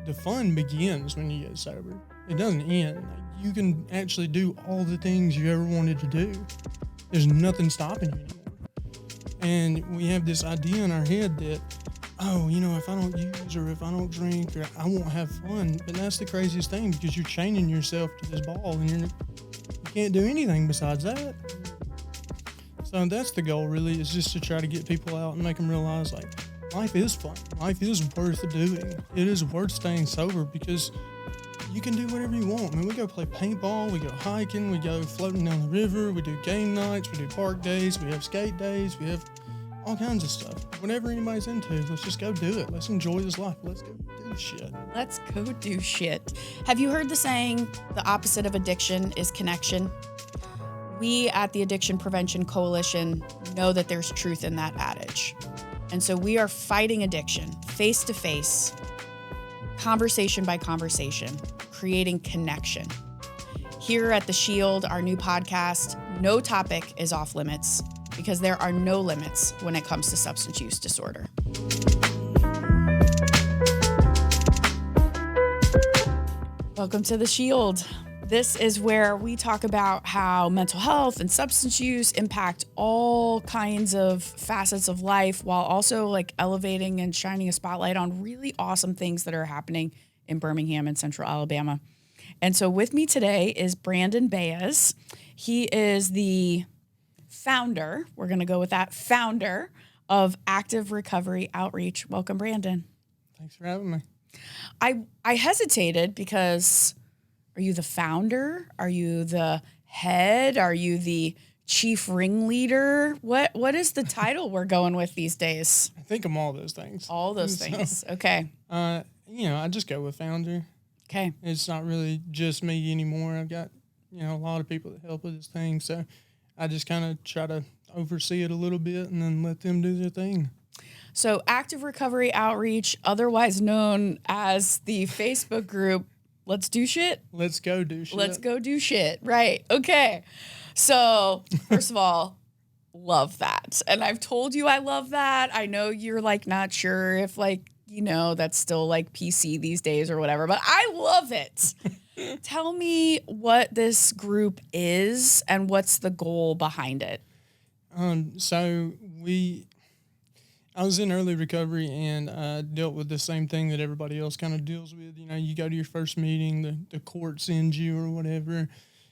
the fun begins when you get sober. It doesn't end. Like, you can actually do all the things you ever wanted to do. There's nothing stopping you anymore. And we have this idea in our head that, oh, if I don't use or if I don't drink, or I won't have fun. But that's the craziest thing, because you're chaining yourself to this ball and you can't do anything besides that. So that's the goal, really, is just to try to get people out and make them realize, like, life is fun. Life is worth doing. It is worth staying sober, because you can do whatever you want. I mean, we go play paintball, we go hiking, we go floating down the river, we do game nights, we do park days, we have skate days, we have all kinds of stuff. Whatever anybody's into, let's just go do it. Let's enjoy this life. Let's go do shit. Let's go do shit. Have you heard the saying, the opposite of addiction is connection? We at the Addiction Prevention Coalition know that there's truth in that adage. And so we are fighting addiction face to face, conversation by conversation, creating connection. Here at The Shield, our new podcast, no topic is off limits, because there are no limits when it comes to substance use disorder. Welcome to The Shield. This is where we talk about how mental health and substance use impact all kinds of facets of life, while also like elevating and shining a spotlight on really awesome things that are happening in Birmingham and Central Alabama. And so with me today is Brandon Baez. He is the founder, we're going to go with that, founder of Active Recovery Outreach. Welcome, Brandon. Thanks for having me. I hesitated because, are you the founder? Are you the head? Are you the chief ringleader? What is the title we're going with these days? I think I'm all those things. All those things. Okay. I just go with founder. Okay. It's not really just me anymore. I've got, a lot of people that help with this thing. So I just kind of try to oversee it a little bit and then let them do their thing. So Active Recovery Outreach, otherwise known as the Facebook group, Let's Do Shit? Let's go do shit. Let's go do shit. Right. Okay. So first of all, love that. And I've told you I love that. I know you're like not sure if that's still like PC these days or whatever, but I love it. Tell me what this group is and what's the goal behind it. I was in early recovery and dealt with the same thing that everybody else kind of deals with. You go to your first meeting, the court sends you or whatever.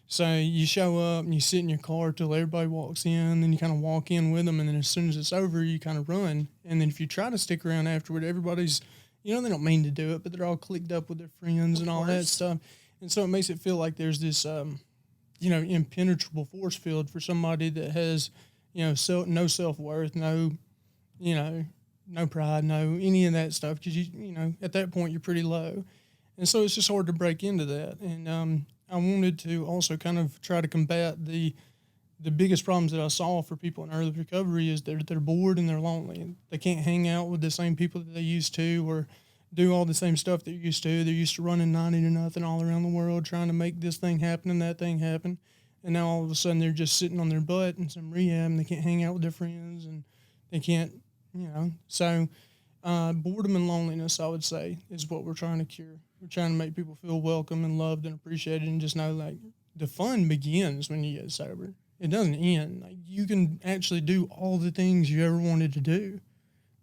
So you show up and you sit in your car till everybody walks in, then you kind of walk in with them, and then as soon as it's over, you kind of run. And then if you try to stick around afterward, everybody's, they don't mean to do it, but they're all clicked up with their friends and all that stuff. And so it makes it feel like there's this, impenetrable force field for somebody that has, no self-worth, no pride, no any of that stuff, because at that point you're pretty low, and so it's just hard to break into that. And I wanted to also kind of try to combat the biggest problems that I saw for people in early recovery is they're bored and they're lonely. They can't hang out with the same people that they used to, or do all the same stuff they're used to. They're used to running 90 to nothing all around the world, trying to make this thing happen and that thing happen, and now all of a sudden they're just sitting on their butt in some rehab and they can't hang out with their friends and they can't. So boredom and loneliness, I would say, is what we're trying to cure. We're trying to make people feel welcome and loved and appreciated, and just know, like, the fun begins when you get sober. It doesn't end. Like, you can actually do all the things you ever wanted to do.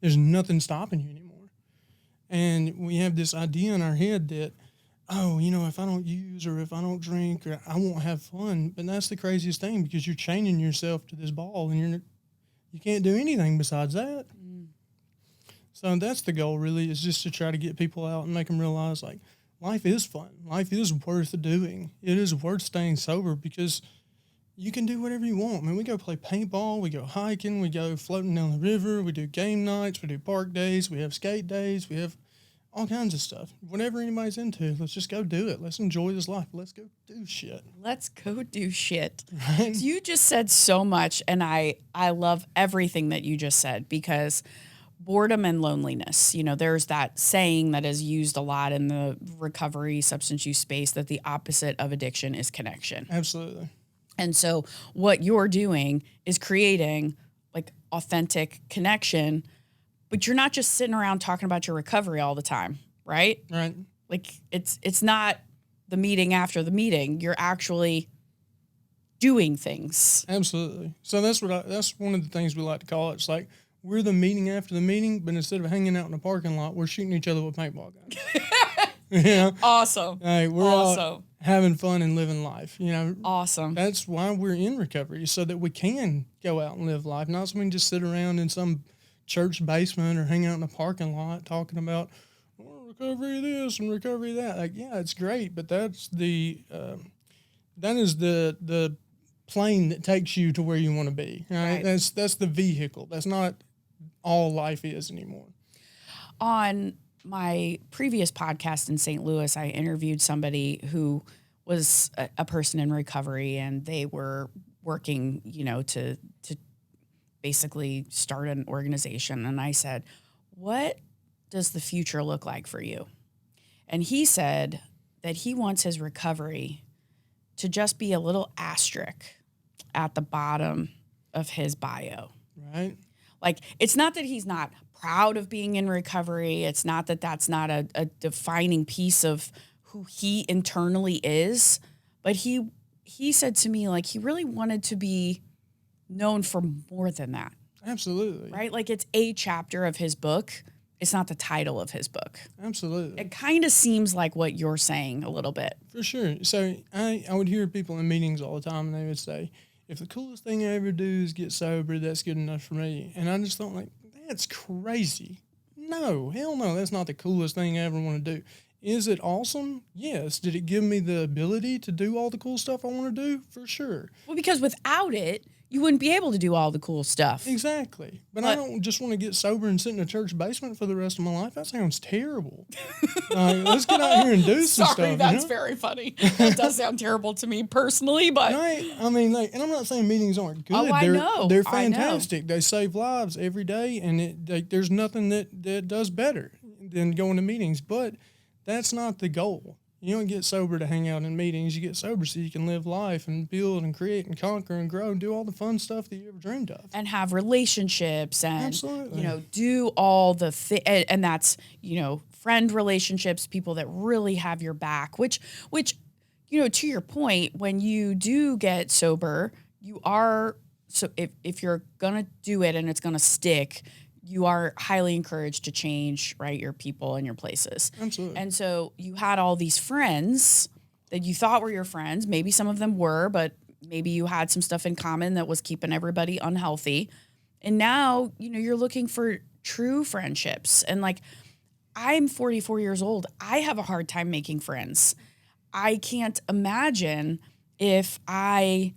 There's nothing stopping you anymore. And we have this idea in our head that, oh, if I don't use or if I don't drink, or I won't have fun. But that's the craziest thing, because you're chaining yourself to this ball and you can't do anything besides that. So that's the goal, really, is just to try to get people out and make them realize, like, life is fun. Life is worth doing. It is worth staying sober, because you can do whatever you want. I mean, we go play paintball, we go hiking, we go floating down the river, we do game nights, we do park days, we have skate days, we have all kinds of stuff. Whatever anybody's into, let's just go do it. Let's enjoy this life. Let's go do shit. Let's go do shit. Right? You just said so much, and I love everything that you just said, because boredom and loneliness, there's that saying that is used a lot in the recovery substance use space, that the opposite of addiction is connection. Absolutely. And so what you're doing is creating like authentic connection, but you're not just sitting around talking about your recovery all the time, right? Right. Like it's not the meeting after the meeting. You're actually doing things. Absolutely. So that's one of the things we like to call it. It's like we're the meeting after the meeting, but instead of hanging out in the parking lot, we're shooting each other with paintball guns. Yeah. Awesome. Like we're all having fun and living life. Awesome. That's why we're in recovery, so that we can go out and live life, not so we can just sit around in some church basement or hang out in a parking lot talking about recovery this and recovery that. Like, yeah, it's great, but that's that is the plane that takes you to where you want to be. Right? That's the vehicle. That's not all life is anymore. On my previous podcast in St. Louis, I interviewed somebody who was a person in recovery, and they were working, to basically start an organization. And I said, what does the future look like for you? And he said that he wants his recovery to just be a little asterisk at the bottom of his bio. Right. Like, it's not that he's not proud of being in recovery. It's not that that's not a defining piece of who he internally is. But he said to me, like, he really wanted to be known for more than that. Absolutely. Right? Like, it's a chapter of his book. It's not the title of his book. Absolutely. It kind of seems like what you're saying a little bit. For sure. So I would hear people in meetings all the time, and they would say, if the coolest thing I ever do is get sober, that's good enough for me. And I just thought, like, that's crazy. No, hell no, that's not the coolest thing I ever want to do. Is it awesome? Yes. Did it give me the ability to do all the cool stuff I want to do? For sure. Well, because without it, you wouldn't be able to do all the cool stuff. Exactly. But I don't just want to get sober and sit in a church basement for the rest of my life. That sounds terrible. Let's get out here and do some stuff. Sorry, that's very funny. That does sound terrible to me personally, but... Right? I mean, like, and I'm not saying meetings aren't good. Oh, I know. They're fantastic. They save lives every day, and there's nothing that does better than going to meetings. But that's not the goal. You don't get sober to hang out in meetings. You get sober so you can live life and build and create and conquer and grow and do all the fun stuff that you ever dreamed of. And have relationships and, absolutely, do all the and that's, friend relationships, people that really have your back, which, to your point, when you do get sober, you are, so if you're going to do it and it's going to stick, you are highly encouraged to change, right, your people and your places. Absolutely. And so you had all these friends that you thought were your friends. Maybe some of them were, but maybe you had some stuff in common that was keeping everybody unhealthy. And now, you're looking for true friendships. And like, I'm 44 years old. I have a hard time making friends. I can't imagine if I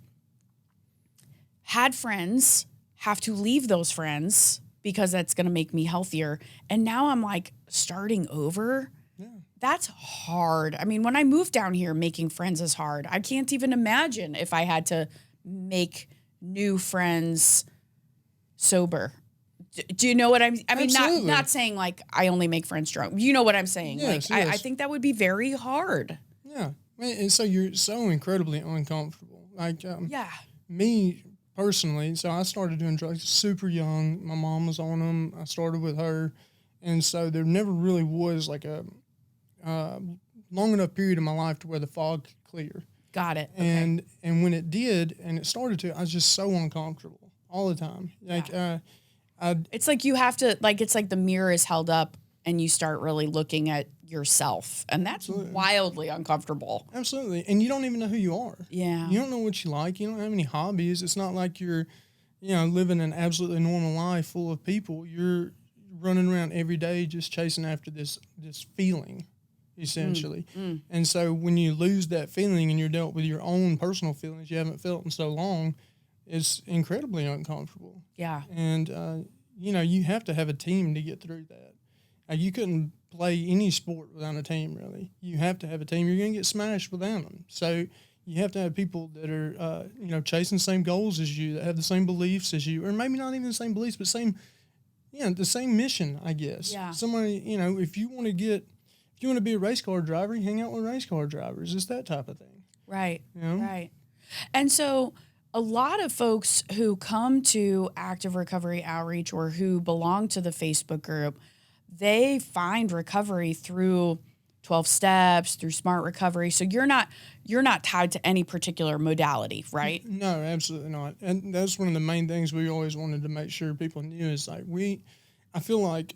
had friends, have to leave those friends because that's going to make me healthier. And now I'm like starting over. Yeah. That's hard. I mean, when I moved down here, making friends is hard. I can't even imagine if I had to make new friends sober. Do you know what I mean? Not saying like I only make friends drunk. You know what I'm saying? Yes, I think that would be very hard. Yeah. And so you're so incredibly uncomfortable. Like, yeah. Me personally, so I started doing drugs super young. My mom was on them. I started with her. And so there never really was like a long enough period in my life to where the fog could clear. Got it. And when it did, and it started to, I was just so uncomfortable all the time. Like, it's like you have to, like, it's like the mirror is held up and you start really looking at yourself. And that's wildly uncomfortable. Absolutely. And you don't even know who you are. Yeah. You don't know what you like. You don't have any hobbies. It's not like you're, living an absolutely normal life full of people. You're running around every day just chasing after this feeling, essentially. And so when you lose that feeling and you're dealt with your own personal feelings you haven't felt in so long, it's incredibly uncomfortable. Yeah. And, you have to have a team to get through that. You couldn't play any sport without a team, really. You have to have a team. You're going to get smashed without them. So you have to have people that are, chasing the same goals as you, that have the same beliefs as you, or maybe not even the same beliefs, but the same mission, I guess. Yeah. Somebody, if you want to be a race car driver, you hang out with race car drivers. It's that type of thing. Right. Right. And so a lot of folks who come to Active Recovery Outreach or who belong to the Facebook group, they find recovery through 12 steps, through smart recovery. So you're not tied to any particular modality, right? No, absolutely not. And that's one of the main things we always wanted to make sure people knew is like I feel like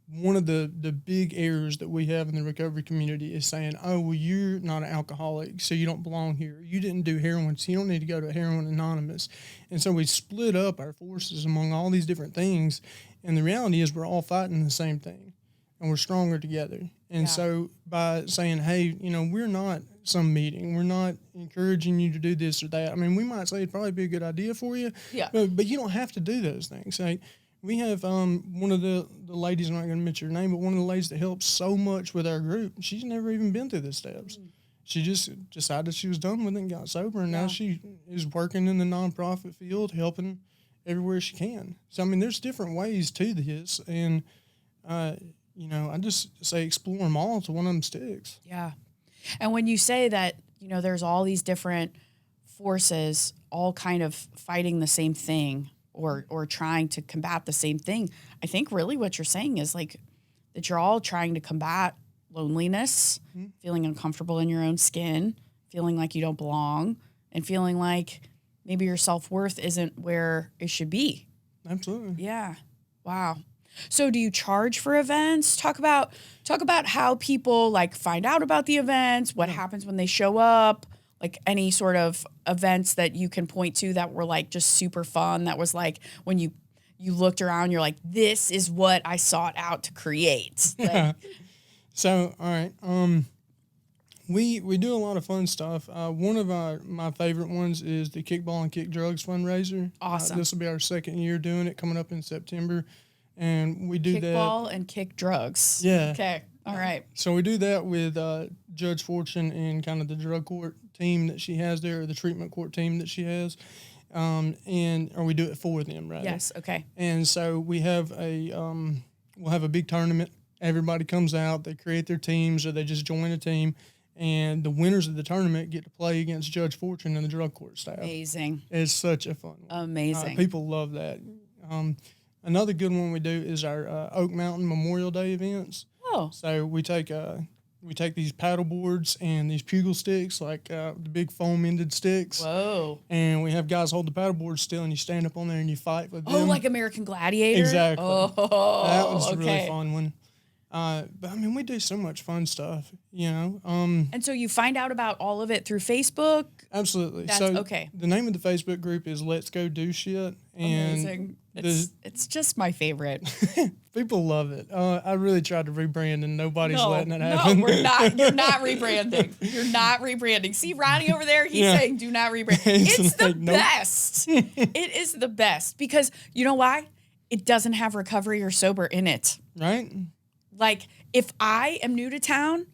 one of the big errors that we have in the recovery community is saying, oh, well, you're not an alcoholic, so you don't belong here. You didn't do heroin, so you don't need to go to Heroin Anonymous. And so we split up our forces among all these different things. And the reality is we're all fighting the same thing, and we're stronger together. And so by saying, hey, we're not some meeting, we're not encouraging you to do this or that. I mean, we might say it'd probably be a good idea for you, but you don't have to do those things. Like, we have one of the ladies, I'm not going to mention her name, but one of the ladies that helps so much with our group, she's never even been through the steps. She just decided she was done with it and got sober, and now she is working in the nonprofit field, helping everywhere she can. So, I mean, there's different ways to this, and, I just say explore them all till one of them sticks. Yeah. And when you say that, there's all these different forces all kind of fighting the same thing, or trying to combat the same thing, I think really what you're saying is like that you're all trying to combat loneliness, feeling uncomfortable in your own skin, feeling like you don't belong, and feeling like maybe your self-worth isn't where it should be. Absolutely. Yeah. Wow. So do you charge for events? Talk about how people like find out about the events, what happens when they show up, like any sort of events that you can point to that were like just super fun. That was like when you looked around, you're like, this is what I sought out to create. Like, So, all right. We do a lot of fun stuff. One of my favorite ones is the Kickball and Kick Drugs fundraiser. Awesome. This will be our second year doing it, coming up in September. And we do Kickball and Kick Drugs. Yeah. Okay. All right. So we do that with Judge Fortune and kind of the drug court team that she has there, or the treatment court team that she has, or we do it for them, rather. Yes. Okay. And so we have we'll have a big tournament. Everybody comes out, they create their teams, or they just join a team, and the winners of the tournament get to play against Judge Fortune and the drug court staff. Amazing. It's such a fun one. Amazing. People love that. Another good one we do is our Oak Mountain Memorial Day events. Oh. So we take these paddle boards and these pugil sticks, like the big foam-ended sticks. Whoa. And we have guys hold the paddle boards still, and you stand up on there and you fight with them. Oh, like American Gladiator? Exactly. Oh, that was a okay. really fun one. But I mean, we do so much fun stuff, And so you find out about all of it through Facebook? Absolutely. That's so okay. The name of the Facebook group is Let's Go Do Shit. And amazing. It's just my favorite. People love it. I really tried to rebrand, and nobody's letting it happen. No, we're not. You're not rebranding. You're not rebranding. See Ronnie over there? He's saying do not rebrand. It's the best. It is the best because you know why? It doesn't have recovery or sober in it. Right? Like, if I am new to town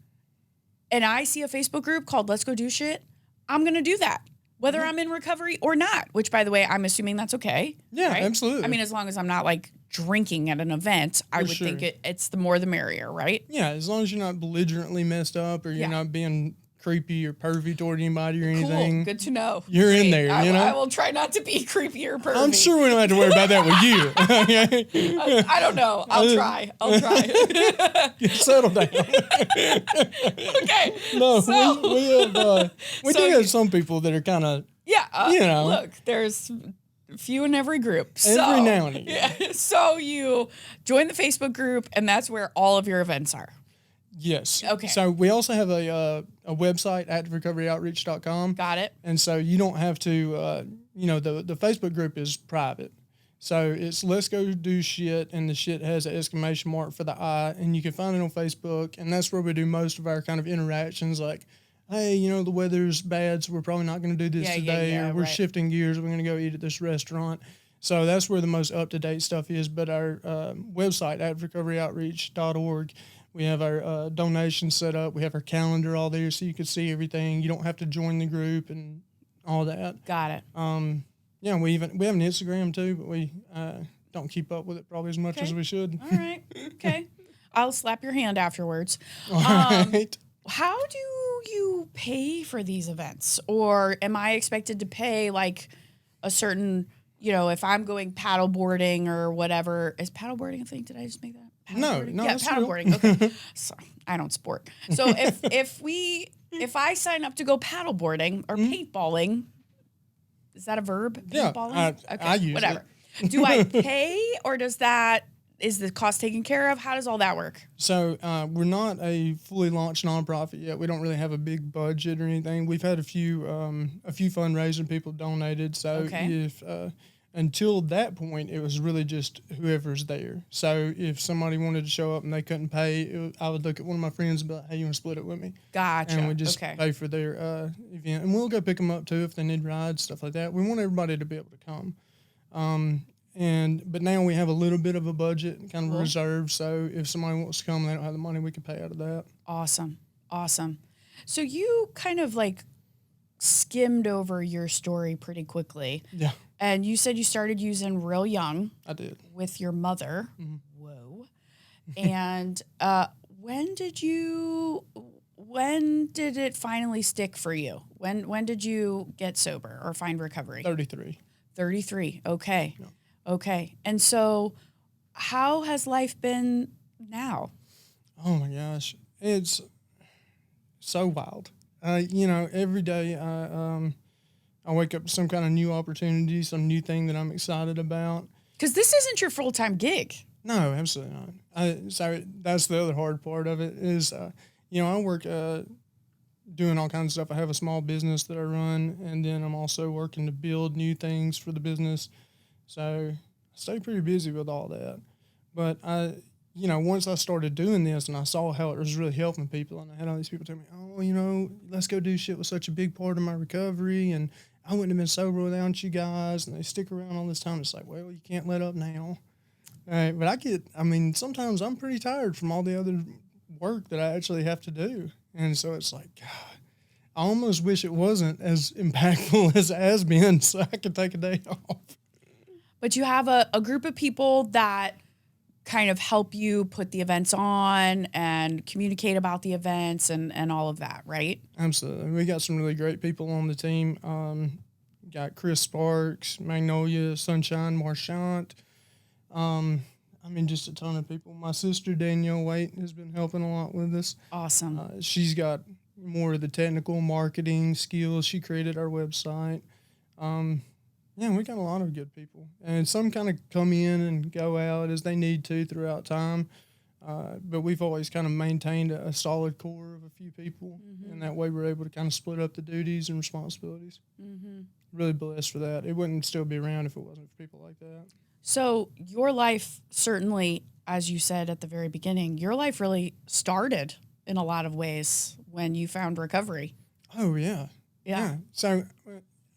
and I see a Facebook group called Let's Go Do Shit, I'm going to do that, whether I'm in recovery or not, which, by the way, I'm assuming that's okay. Yeah, right? absolutely. I mean, as long as I'm not, like, drinking at an event, I would think it's the more the merrier, right? Yeah, as long as you're not belligerently messed up or you're not being creepy or pervy toward anybody or anything. Cool. Good to know. You're in there, I will try not to be creepy or pervy. I'm sure we don't have to worry about that with you. I don't know. I'll try. Settle down. Okay. No, we do have some people that are kind of, look, there's a few in every group. Every now and again. Yeah, so you join the Facebook group, and that's where all of your events are. Yes. Okay. So we also have a website, activerecoveryoutreach.com. Got it. And so you don't have to, the Facebook group is private. So it's Let's Go Do Shit, and the shit has an exclamation mark for the I, and you can find it on Facebook, and that's where we do most of our kind of interactions, like, hey, the weather's bad, so we're probably not going to do this today, or we're shifting gears, we're going to go eat at this restaurant. So that's where the most up-to-date stuff is. But our website, activerecoveryoutreach.org, we have our donations set up. We have our calendar all there so you can see everything. You don't have to join the group and all that. Got it. Yeah, we have an Instagram too, but we don't keep up with it probably as much as we should. All right. Okay. I'll slap your hand afterwards. All right. How do you pay for these events? Or am I expected to pay like a certain, if I'm going paddleboarding or whatever? Is paddleboarding a thing? Did I just make that? No, yeah, that's real. paddleboarding. Okay. So I don't sport. So if I sign up to go paddleboarding or paintballing, is that a verb? Yeah, Paintballing? I use whatever. it. Do I pay, or is the cost taken care of? How does all that work? So we're not a fully launched nonprofit yet. We don't really have a big budget or anything. We've had a few fundraisers, people donated. So if until that point, it was really just whoever's there. So if somebody wanted to show up and they couldn't pay, I would look at one of my friends and be like, "Hey, you want to split it with me?" Gotcha. And we just pay for their event, and we'll go pick them up too if they need rides, stuff like that. We want everybody to be able to come. But now we have a little bit of a budget, kind of reserved. So if somebody wants to come and they don't have the money, we can pay out of that. Awesome. So you kind of like skimmed over your story pretty quickly. Yeah. And you said you started using real young. I did. With your mother. Mm-hmm. Whoa. And when did it finally stick for you? When did you get sober or find recovery? 33. 33. Okay. Yeah. Okay. And so how has life been now? Oh my gosh. It's so wild. Every day I wake up to some kind of new opportunity, some new thing that I'm excited about. Because this isn't your full-time gig. No, absolutely not. So that's the other hard part of it is, I work doing all kinds of stuff. I have a small business that I run, and then I'm also working to build new things for the business. So I stay pretty busy with all that. But once I started doing this and I saw how it was really helping people, and I had all these people tell me, let's go do shit was such a big part of my recovery, and I wouldn't have been sober without you guys, and they stick around all this time. It's like, well, you can't let up now. But sometimes I'm pretty tired from all the other work that I actually have to do. And so it's like, God, I almost wish it wasn't as impactful as it has been so I could take a day off. But you have a group of people that kind of help you put the events on and communicate about the events and all of that, right? Absolutely. We got some really great people on the team. Got Chris Sparks, Magnolia, Sunshine, Marchant. Just a ton of people. My sister, Danielle Waite, has been helping a lot with us. Awesome. She's got more of the technical marketing skills. She created our website. We got a lot of good people. And some kind of come in and go out as they need to throughout time. But we've always kind of maintained a solid core of a few people. Mm-hmm. And that way we're able to kind of split up the duties and responsibilities. Mm-hmm. Really blessed for that. It wouldn't still be around if it wasn't for people like that. So your life, certainly, as you said at the very beginning, your life really started in a lot of ways when you found recovery. Oh, yeah. Yeah. So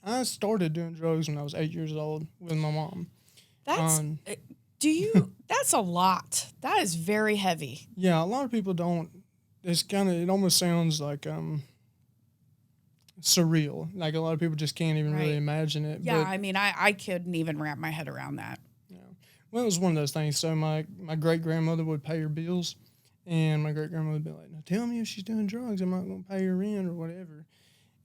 I started doing drugs when I was 8 years old with my mom. That's a lot. That is very heavy. Yeah, a lot of people don't. It almost sounds like surreal. Like a lot of people just can't even really imagine it. Yeah, but, I couldn't even wrap my head around that. Yeah. Well, it was one of those things. So my great-grandmother would pay her bills, and my great-grandmother would be like, "Now tell me if she's doing drugs. I'm not going to pay her rent or whatever."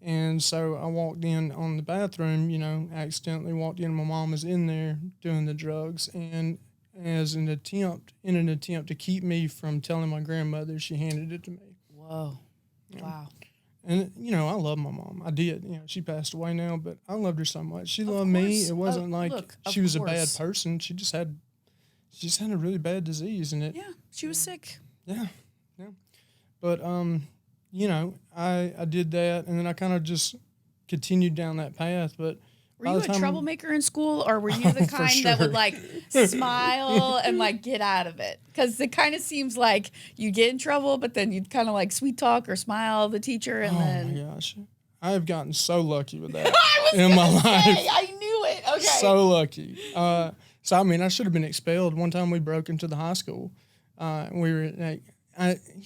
And so I walked in on the bathroom, accidentally walked in. My mom was in there doing the drugs. And as an attempt to keep me from telling my grandmother, she handed it to me. Whoa. Yeah. Wow. And, I love my mom. I did. She passed away now, but I loved her so much. She loved me. It wasn't she was a bad person. She just had a really bad disease in it. Yeah. She was sick. Yeah. Yeah. But, I did that, and then I kind of just continued down that path. But were you a troublemaker in school, or were you the kind that would smile and get out of it? Because it kind of seems like you get in trouble, but then you'd kind of sweet talk or smile at the teacher, and then. Oh my gosh, I have gotten so lucky with that in my life. I knew it. Okay. So lucky. I should have been expelled. One time we broke into the high school. We were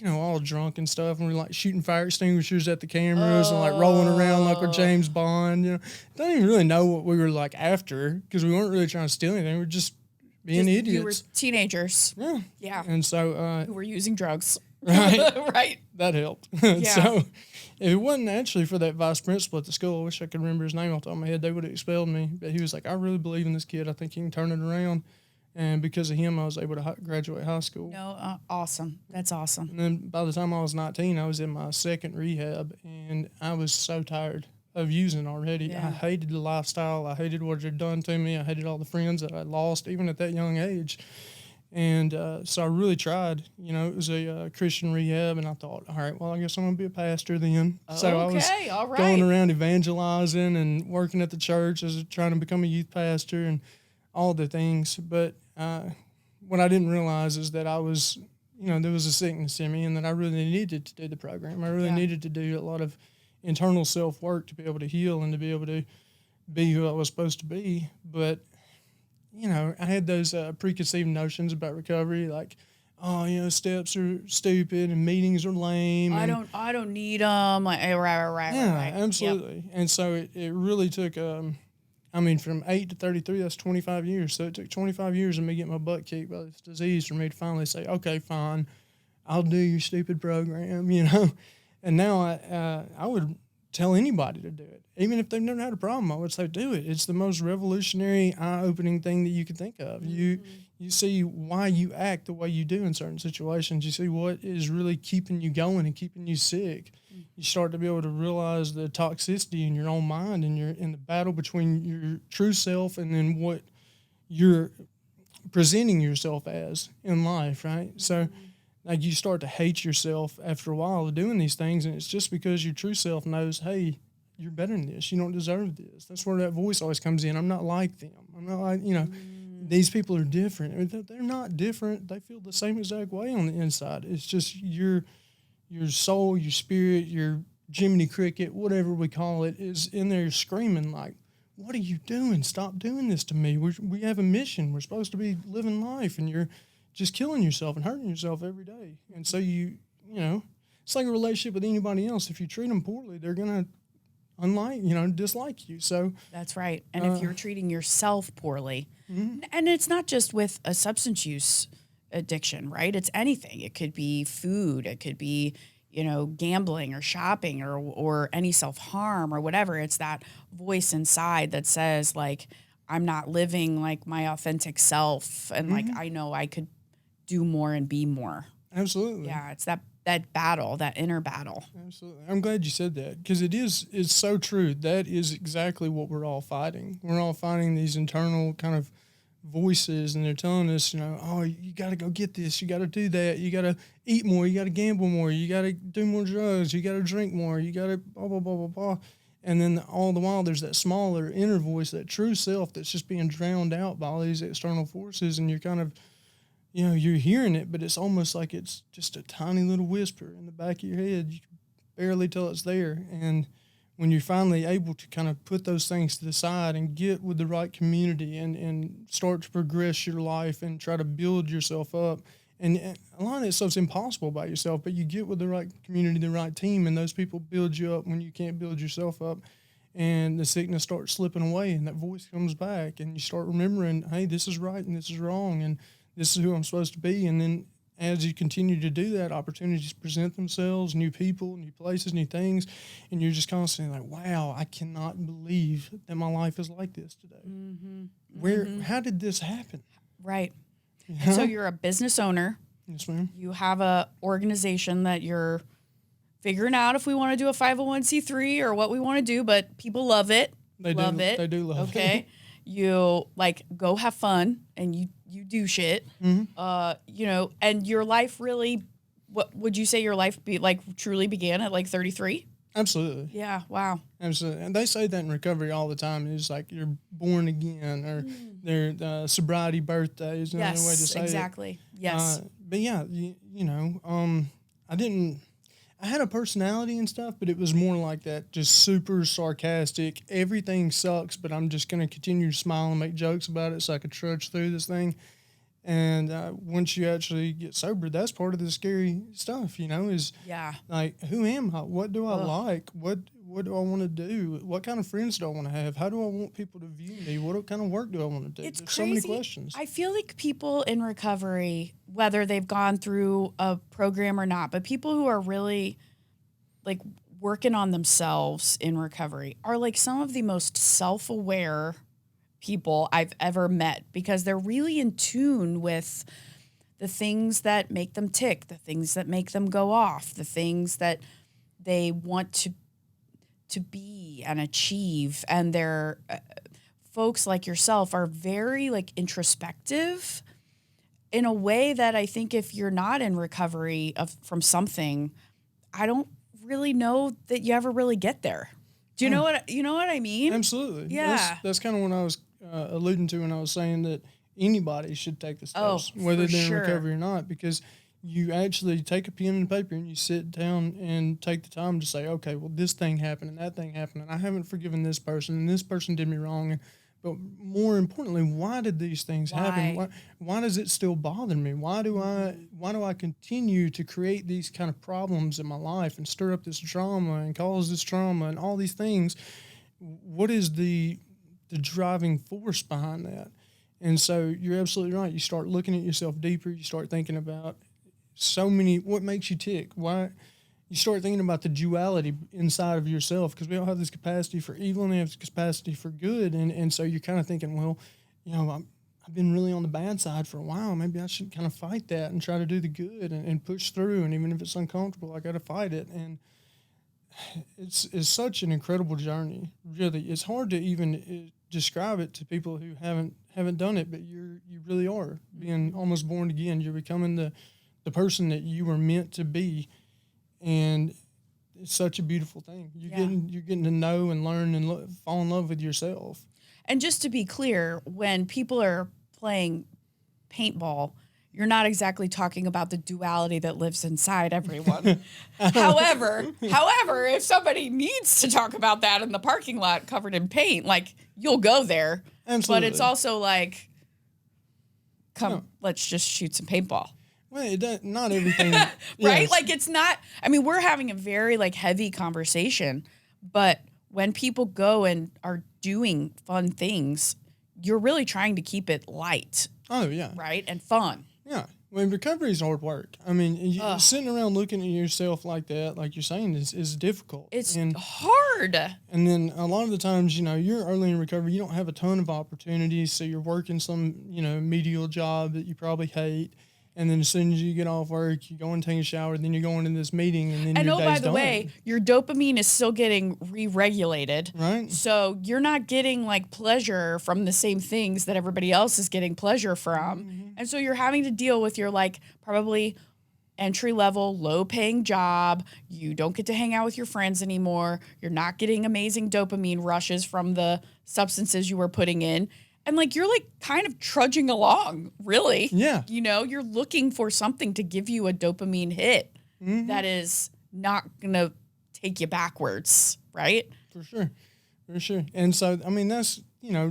all drunk and stuff, and we're shooting fire extinguishers at the cameras and rolling around like we're James Bond. Don't even really know what we were after because we weren't really trying to steal anything. We were just being idiots. You were teenagers. Yeah. Yeah. And so who were using drugs. Right. Right. That helped. Yeah. So if it wasn't actually for that vice principal at the school, I wish I could remember his name off the top of my head, they would have expelled me. But he was like, "I really believe in this kid. I think he can turn it around." And because of him, I was able to graduate high school. No, awesome. That's awesome. And then by the time I was 19, I was in my second rehab, and I was so tired of using already. Yeah. I hated the lifestyle. I hated what it had done to me. I hated all the friends that I lost, even at that young age. And so I really tried. You know, it was a Christian rehab, and I thought, all right, well, I guess I'm going to be a pastor then. So I was all right. going around evangelizing and working at the church as trying to become a youth pastor and all the things. But what I didn't realize is that I was, you know, there was a sickness in me, and that I really needed to do the program. I really needed to do a lot of internal self-work to be able to heal and to be able to be who I was supposed to be. But you know, I had those preconceived notions about recovery, like, oh, you know, steps are stupid and meetings are lame. I don't need them. Like, right. Yeah, absolutely. Yep. And so it really took, I mean, from 8 to 33, that's 25 years. So it took 25 years of me getting my butt kicked by this disease for me to finally say, okay, fine, I'll do your stupid program, you know. And now I would tell anybody to do it. Even if they've never had a problem, I would say do it. It's the most revolutionary, eye-opening thing that you can think of. You see why you act the way you do in certain situations. You see what is really keeping you going and keeping you sick. You start to be able to realize the toxicity in your own mind, and you're in the battle between your true self and then what you're presenting yourself as in life, right? So like you start to hate yourself after a while of doing these things, and it's just because your true self knows, hey, you're better than this. You don't deserve this. That's where that voice always comes in. I'm not like them. I'm not like, you know, these people are different. I mean, they're not different. They feel the same exact way on the inside. It's just your soul, your spirit, your Jiminy Cricket, whatever we call it, is in there screaming like, what are you doing? Stop doing this to me. We have a mission. We're supposed to be living life, and you're just killing yourself and hurting yourself every day. And so you know, it's like a relationship with anybody else. If you treat them poorly, they're going to dislike you. So that's right. And if you're treating yourself poorly, mm-hmm. and it's not just with a substance use addiction, right? It's anything. It could be food. It could be, you know, gambling or shopping or any self-harm or whatever. It's that voice inside that says like, I'm not living like my authentic self. And like, I know I could do more and be more. Absolutely. Yeah. It's that battle, that inner battle. Absolutely. I'm glad you said that, because it's so true. That is exactly what we're all fighting. We're all fighting these internal kind of voices, and they're telling us, you know, oh, you got to go get this. You got to do that. You got to eat more. You got to gamble more. You got to do more drugs. You got to drink more. You got to blah, blah, blah, blah, blah. And then all the while there's that smaller inner voice, that true self that's just being drowned out by all these external forces, and you're kind of, you know, you're hearing it, but it's almost like it's just a tiny little whisper in the back of your head. You can barely tell it's there. And when you're finally able to kind of put those things to the side and get with the right community and start to progress your life and try to build yourself up, and a lot of that stuff's impossible by yourself, but you get with the right community, the right team, and those people build you up when you can't build yourself up. And the sickness starts slipping away, and that voice comes back, and you start remembering, hey, this is right and this is wrong, and this is who I'm supposed to be. And then as you continue to do that, opportunities present themselves, new people, new places, new things, and you're just constantly like, wow, I cannot believe that my life is like this today. Mm-hmm. How did this happen? Right. Yeah. So you're a business owner. Yes, ma'am. You have a organization that you're figuring out if we want to do a 501c3 or what we want to do, but people love it. They do love it. Okay. You like go have fun and you do shit. Mm-hmm. You know, and your life really, what would you say your life truly began at like 33? Absolutely. Yeah. Wow. Absolutely. And they say that in recovery all the time. It's like you're born again, or their sobriety birthday is another way to say exactly. it. Yes. But yeah, you know, I had a personality and stuff, but it was more like that, just super sarcastic. Everything sucks, but I'm just going to continue to smile and make jokes about it so I could trudge through this thing. And once you actually get sober, that's part of the scary stuff, you know, is like, who am I? What do I like? What do I want to do? What kind of friends do I want to have? How do I want people to view me? What kind of work do I want to do? It's There's crazy. So many questions. I feel like people in recovery, whether they've gone through a program or not, but people who are really like working on themselves in recovery are like some of the most self-aware people I've ever met because they're really in tune with the things that make them tick, the things that make them go off, the things that they want to be and achieve. And they're folks like yourself are very like introspective in a way that I think if you're not in recovery from something, I don't really know that you ever really get there. Do you know what I mean? Absolutely. Yeah. That's kind of what I was alluding to when I was saying that anybody should take the steps, whether they're in recovery or not, because you actually take a pen and paper and you sit down and take the time to say, okay, well, this thing happened and that thing happened, and I haven't forgiven this person, and this person did me wrong. But more importantly, why did these things happen? Why does it still bother me? Why do I continue to create these kind of problems in my life and stir up this drama and cause this trauma and all these things? What is the driving force behind that? And so you're absolutely right. You start looking at yourself deeper. You start thinking about what makes you tick. Why? You start thinking about the duality inside of yourself, because we all have this capacity for evil and we have this capacity for good. And so you're kind of thinking, well, I've been really on the bad side for a while. Maybe I should kind of fight that and try to do the good and push through. And even if it's uncomfortable, I got to fight it. And it's such an incredible journey. Really, it's hard to even describe it to people who haven't done it, but you really are being almost born again. You're becoming the person that you were meant to be. And it's such a beautiful thing. You're getting to know and learn and fall in love with yourself. And just to be clear, when people are playing paintball, you're not exactly talking about the duality that lives inside everyone. However, if somebody needs to talk about that in the parking lot covered in paint, like, you'll go there. Absolutely. But it's also like, let's just shoot some paintball. Well, not everything. Right? Yes. Like, it's not, I mean, we're having a very, like, heavy conversation, but when people go and are doing fun things, you're really trying to keep it light. Oh, yeah. Right? And fun. Yeah. Well, recovery is hard work. I mean, sitting around looking at yourself like that, like you're saying, is difficult. It's hard. And then a lot of the times, you're early in recovery, you don't have a ton of opportunities, so you're working some, medial job that you probably hate. And then as soon as you get off work, you go and take a shower, then you go into this meeting, and then your day's by the done. way, your dopamine is still getting re-regulated. Right. So you're not getting, like, pleasure from the same things that everybody else is getting pleasure from. Mm-hmm. And so you're having to deal with your, like, probably entry-level, low-paying job. You don't get to hang out with your friends anymore. You're not getting amazing dopamine rushes from the substances you were putting in. And, like, you're, like, kind of trudging along, really. Yeah. You're looking for something to give you a dopamine hit that is not going to take you backwards, right? For sure. And so, I mean, that's,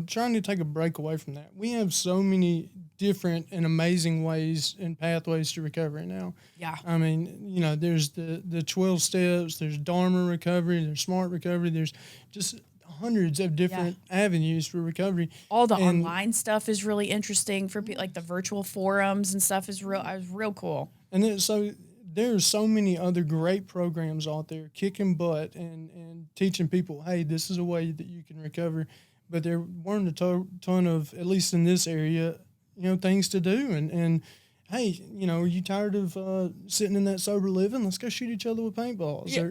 trying to take a break away from that. We have so many different and amazing ways and pathways to recovery now. Yeah. I mean, there's the 12 steps, there's Dharma recovery, there's smart recovery, there's just hundreds of different avenues for recovery. All the online stuff is really interesting for people, like the virtual forums and stuff is real cool. And then, so there's so many other great programs out there kicking butt and teaching people, hey, this is a way that you can recover. But there weren't a ton of, at least in this area, things to do. And hey, are you tired of sitting in that sober living? Let's go shoot each other with paintballs. Or,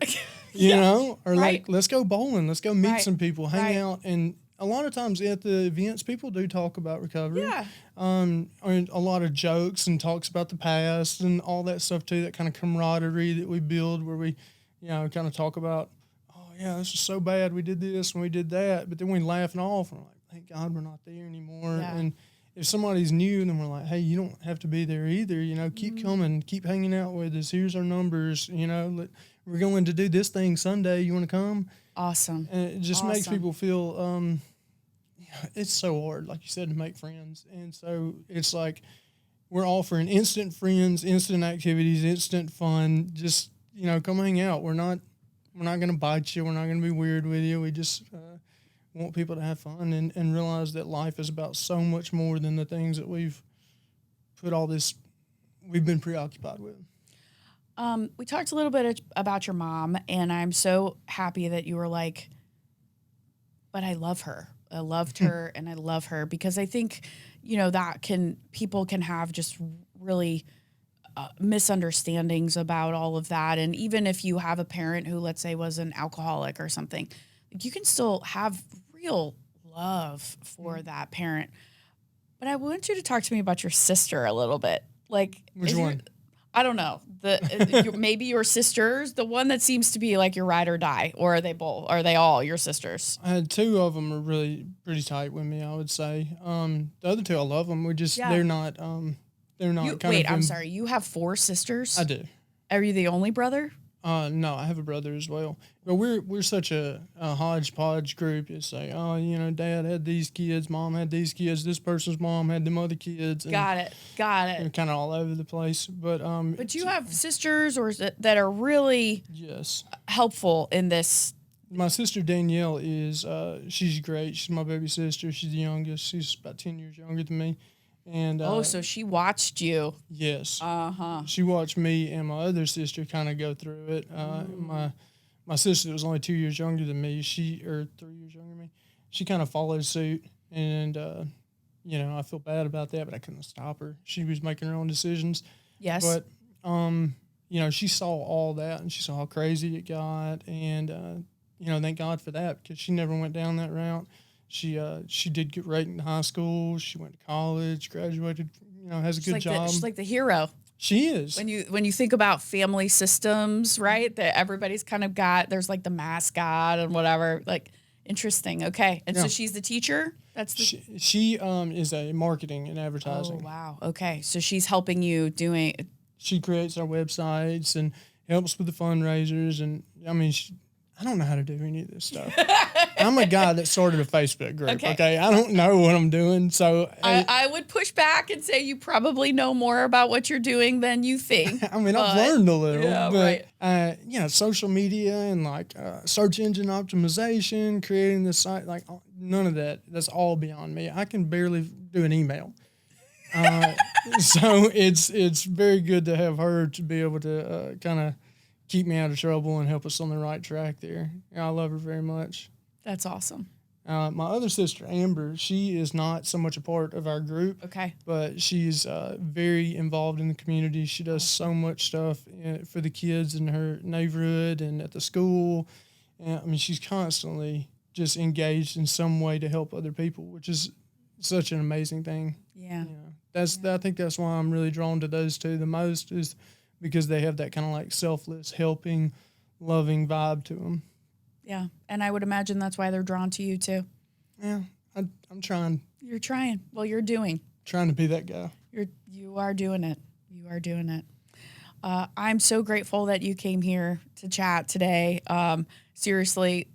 or like, let's go bowling. Let's go meet some people, hang out. And a lot of times at the events, people do talk about recovery. Yeah. And a lot of jokes and talks about the past and all that stuff too, that kind of camaraderie that we build where we, kind of talk about, oh yeah, this is so bad. We did this and we did that. But then we laugh it off and we're like, thank God we're not there anymore. Yeah. And if somebody's new, then we're like, hey, you don't have to be there either. Keep coming, keep hanging out with us. Here's our numbers. We're going to do this thing Sunday. You want to come? Awesome. And it just makes people feel, it's so hard, like you said, to make friends. And so it's like we're offering instant friends, instant activities, instant fun. Just, come hang out. We're not going to bite you. We're not going to be weird with you. We just want people to have fun and realize that life is about so much more than the things that we've been preoccupied with. We talked a little bit about your mom, and I'm so happy that you were like, but I love her. loved her and I love her because I think, people can have just really misunderstandings about all of that. And even if you have a parent who, let's say, was an alcoholic or something, you can still have real love for that parent. But I want you to talk to me about your sister a little bit. Like, Which one? I don't know. Maybe your sisters, the one that seems to be like your ride or die, or are they both? Are they all your sisters? I had two of them are really pretty tight with me, I would say. The other two, I love them. They're not I'm sorry. You have 4 sisters? I do. Are you the only brother? No, I have a brother as well. But we're such a hodgepodge group. It's like, Dad had these kids, Mom had these kids, this person's mom had them other kids. And Got it. we're kind of all over the place. But you have sisters that are really yes helpful in this. My sister Danielle is she's great. She's my baby sister. She's the youngest. She's about 10 years younger than me. And so she watched you. Yes. Uh-huh. She watched me and my other sister kind of go through it. My sister was only 2 years younger than me. 3 years younger than me. She kind of followed suit, and I feel bad about that, but I couldn't stop her. She was making her own decisions. Yes. But she saw all that, and she saw how crazy it got, and thank God for that, because she never went down that route. She did get right in high school. She went to college, graduated, has a good job. She's like the hero. She is. When you think about family systems, right? That everybody's kind of there's like the mascot and whatever. Like, interesting. Okay. And so she's the teacher? She is a marketing and advertising. Oh, wow. Okay. So she's helping you She creates our websites and helps with the fundraisers. And I don't know how to do any of this stuff. I'm a guy that started a Facebook group. Okay. I don't know what I'm doing. So I would push back and say you probably know more about what you're doing than you think. I've learned a little. Yeah, but, right. Social media and search engine optimization, creating the site, none of that. That's all beyond me. I can barely do an email. So it's very good to have her to be able to kind of keep me out of trouble and help us on the right track there. I love her very much. That's awesome. My other sister, Amber, she is not so much a part of our group. Okay. But she's very involved in the community. She does so much stuff for the kids in her neighborhood and at the school. And, she's constantly just engaged in some way to help other people, which is such an amazing thing. Yeah. I think that's why I'm really drawn to those two the most, is because they have that kind of selfless, helping, loving vibe to them. Yeah, and I would imagine that's why they're drawn to you too. Yeah, I'm trying. You're trying. Well, you're doing. Trying to be that guy. You are doing it. You are doing it. I'm so grateful that you came here to chat today. Seriously,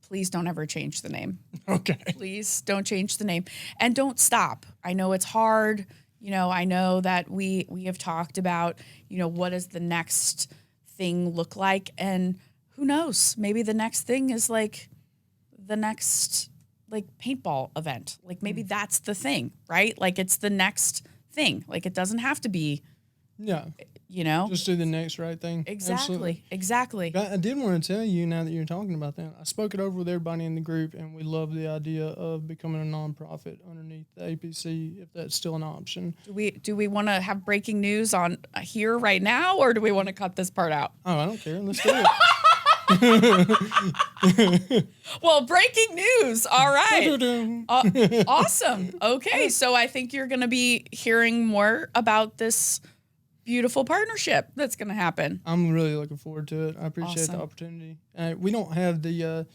please don't ever change the name. Okay. Please don't change the name, and don't stop. I know it's hard. I know that we have talked about, what does the next thing look like? And who knows? Maybe the next thing is the next paintball event. Maybe that's the thing, right? It's the next thing. It doesn't have to be. Yeah. Just do the next right thing. Exactly. Exactly. I did want to tell you, now that you're talking about that, I spoke it over with everybody in the group, and we love the idea of becoming a nonprofit underneath the APC, if that's still an option. Do we want to have breaking news on here right now, or do we want to cut this part out? Oh, I don't care. Let's do it. Well, breaking news. All right. Awesome. Okay. So I think you're going to be hearing more about this beautiful partnership that's going to happen. I'm really looking forward to it. I appreciate the opportunity. We don't have the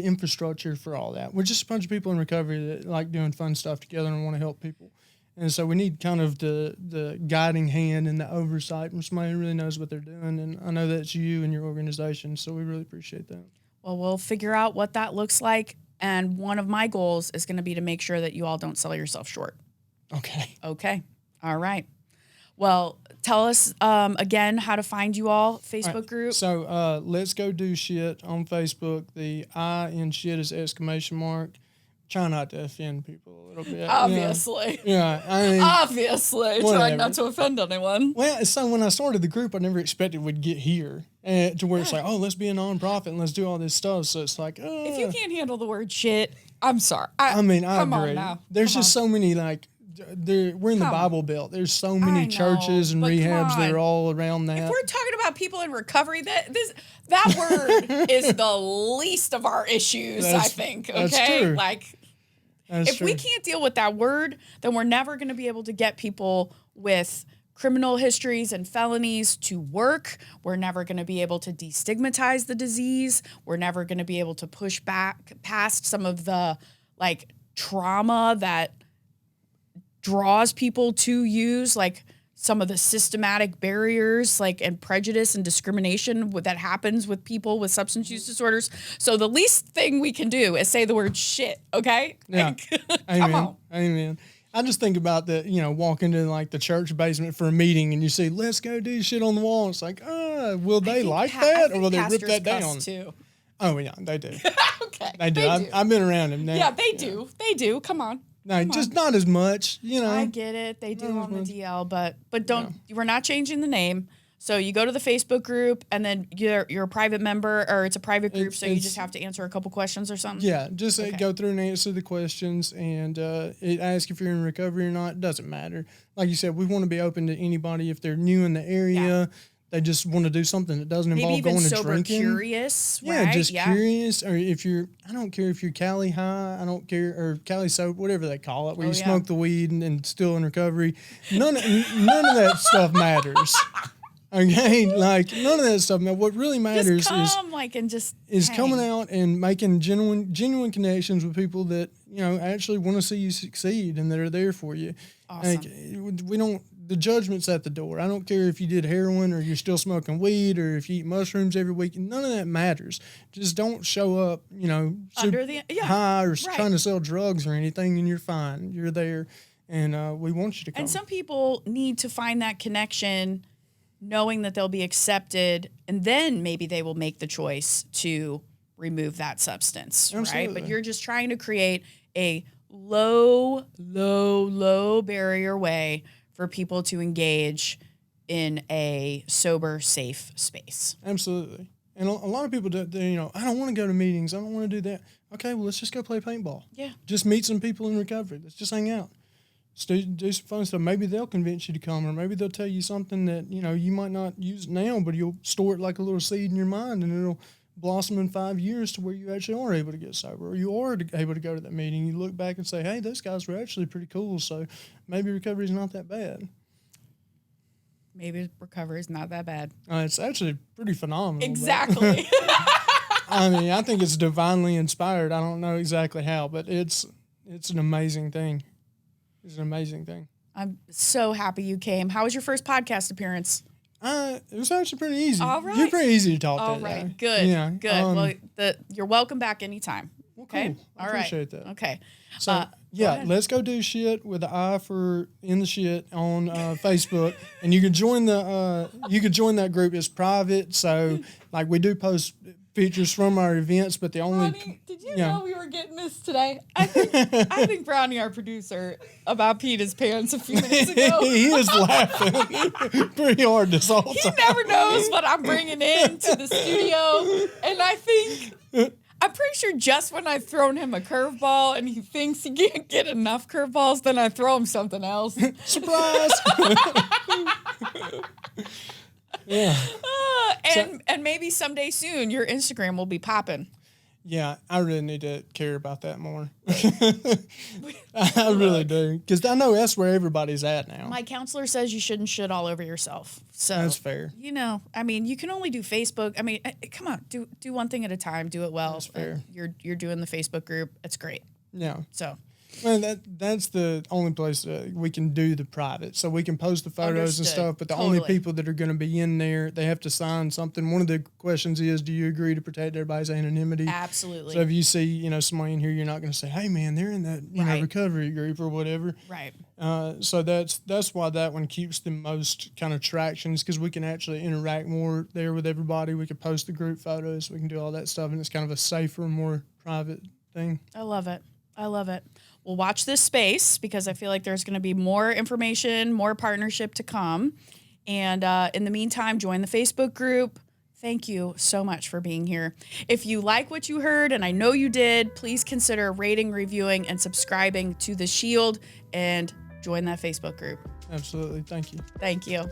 infrastructure for all that. We're just a bunch of people in recovery that like doing fun stuff together and want to help people. And so we need kind of the guiding hand and the oversight from somebody who really knows what they're doing. And I know that's you and your organization, so we really appreciate that. Well, we'll figure out what that looks like. And one of my goals is going to be to make sure that you all don't sell yourself short. Okay. All right. Well, tell us again how to find you all, Facebook group. So Let's Go Do Shit on Facebook. The I in shit is exclamation mark. try not to offend people a little bit. Obviously. Yeah, I mean, obviously, trying not to offend anyone. Well, so when I started the group, I never expected we'd get here to where it's like, oh, let's be a nonprofit and let's do all this stuff. So it's like, if you can't handle the word shit, I'm sorry. I agree. On now. There's just so many, like, we're in the Bible Belt. There's so many churches and rehabs that are all around that. If we're talking about people in recovery, that word is the least of our issues, I think. Okay? That's true. Like, if we can't deal with that word, then we're never going to be able to get people with criminal histories and felonies to work. We're never going to be able to destigmatize the disease. We're never going to be able to push back past some of the, like, trauma that draws people to use, like some of the systematic barriers, like, and prejudice and discrimination that happens with people with substance use disorders. So the least thing we can do is say the word shit, okay? Yeah. Like, Amen. come on. Amen. I just think about the, walk into like the church basement for a meeting and you see, let's go do shit on the wall. It's like, will they like that or will they rip that down? Too. Oh, yeah, they do. Okay. They do. I've been around them now. Yeah, they do. They do. Come on. No, just not as much, I get it. They do on the DL, but don't. We're not changing the name. So you go to the Facebook group, and then you're a private member, or it's a private group, so you just have to answer a couple questions or something? Yeah, just go through and answer the questions, and it asks if you're in recovery or not. It doesn't matter. Like you said, we want to be open to anybody if they're new in the area. Yeah. They just want to do something that doesn't involve going to drinking. Curious, right? Yeah, just curious. Or if I don't care if you're Cali high, I don't care, or Cali sober, whatever they call it, where you smoke the weed and still in recovery. None of that stuff matters. Okay, like none of that stuff. Now, what really matters is coming out and making genuine connections with people that actually want to see you succeed and that are there for you. Awesome. Like, the judgment's at the door. I don't care if you did heroin or you're still smoking weed or if you eat mushrooms every week. None of that matters. Just don't show up, under the high or trying to sell drugs or anything, and you're fine. You're there, and we want you to come. And some people need to find that connection, knowing that they'll be accepted, and then maybe they will make the choice to remove that substance, Absolutely. Right? But you're just trying to create a low barrier way for people to engage in a sober, safe space. Absolutely. And a lot of people do, I don't want to go to meetings. I don't want to do that. Okay, well, let's just go play paintball. Yeah. Just meet some people in recovery. Let's just hang out. Do some fun stuff. Maybe they'll convince you to come, or maybe they'll tell you something that, you might not use now, but you'll store it like a little seed in your mind, and it'll blossom in 5 years to where you actually are able to get sober, or you are able to go to that meeting. You look back and say, hey, those guys were actually pretty cool, so maybe recovery is not that bad. Maybe recovery is not that bad. It's actually pretty phenomenal. Exactly. I mean, I think it's divinely inspired. I don't know exactly how, but it's an amazing thing. It's an amazing thing. I'm so happy you came. How was your first podcast appearance? It was actually pretty easy. All right. You're pretty easy to talk to. All right. Good. Yeah. Good. Well, you're welcome back anytime. Well, okay. Cool. I appreciate that. Okay. So, let's go do shit with the I for in the shit on Facebook, and you can join that group. It's private, so like we do post pictures from our events, but the only Brownie, did you know we were getting this today? I think Brownie, our producer, about peed his pants a few minutes ago. He is laughing pretty hard this whole time. He never knows what I'm bringing into the studio, and I think I'm pretty sure just when I've thrown him a curveball and he thinks he can't get enough curveballs, then I throw him something else. Surprise! Yeah. And maybe someday soon your Instagram will be popping. Yeah, I really need to care about that more. I really do, because I know that's where everybody's at now. My counselor says you shouldn't shit all over yourself. So that's fair. I mean, you can only do Facebook. I mean, come on, do one thing at a time. Do it well. That's fair. You're doing the Facebook group. It's great. Yeah. So. Well, that's the only place that we can do the private. So we can post the photos and stuff, but the only people that are going to be in there, they have to sign something. One of the questions is, do you agree to protect everybody's anonymity? Absolutely. So if you see, somebody in here, you're not going to say, hey, man, they're in that recovery group or whatever. Right. So that's why that one keeps the most kind of traction, is because we can actually interact more there with everybody. We can post the group photos. We can do all that stuff, and it's kind of a safer, more private thing. I love it. I love it. Well, watch this space because I feel like there's going to be more information, more partnership to come. And in the meantime, join the Facebook group. Thank you so much for being here. If you like what you heard, and I know you did, please consider rating, reviewing, and subscribing to The Shield and join that Facebook group. Absolutely. Thank you. Thank you.